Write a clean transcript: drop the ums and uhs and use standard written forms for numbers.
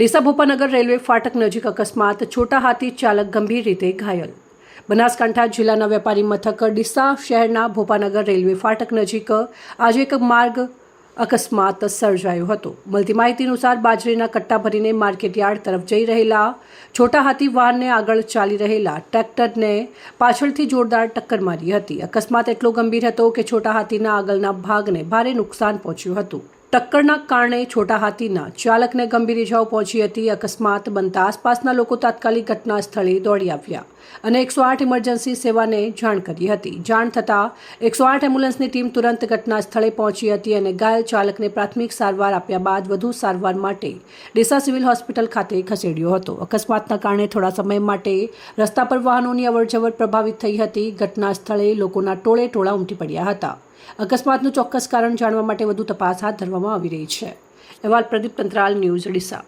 Deesa Bhopanagar railway ફાટક નજીક અકસ્માત, છોટા હાથી ચાલક ગંભીર રીતે ઘાયલ। બનાસકાંઠા જિલ્લાના વેપારી મથક ડીસા શહેરના ભોપાનગર રેલવે ફાટક નજીક આજે એક માર્ગ અકસ્માત સર્જાયો હતો। મળતી માહિતી અનુસાર બાજરીના કટ્ટા ભરીને માર્કેટયાર્ડ તરફ જઈ રહેલા છોટા હાથી વાહનને આગળ ચાલી રહેલા ટ્રેક્ટરને પાછળથી જોરદાર ટક્કર મારી હતી। અકસ્માત એટલો ગંભીર હતો કે છોટા હાથીના આગળના ભાગને ભારે નુકસાન પહોંચ્યું હતું। ટક્કરના કારણે છોટા હાથીના ચાલકને ગંભીર ઇજાઓ પહોંચી હતી। અકસ્માત બનતા આસપાસના લોકો તાત્કાલિક ઘટના સ્થળે દોડી આવ્યા અને 108 ઇમરજન્સી સેવાને જાણ કરી હતી। જાણ થતાં 108 એમ્બ્યુલન્સની ટીમ તુરંત ઘટના સ્થળે પહોંચી હતી અને ઘાયલ ચાલકને પ્રાથમિક સારવાર આપ્યા બાદ વધુ સારવાર માટે ડીસા સિવિલ હોસ્પિટલ ખાતે ખસેડ્યો હતો। અકસ્માતના કારણે થોડા સમય માટે રસ્તા પર વાહનોની અવરજવર પ્રભાવિત થઈ હતી। ઘટના સ્થળે લોકોના ટોળે ટોળા ઉમટી પડ્યા હતા। અકસ્માતનું ચોક્કસ કારણ જાણવા માટે વધુ તપાસ હાથ ધરવામાં આવી રહી છે। અહેવાલ પ્રદીપ તંત્રાલ, ન્યૂઝ ડીસા।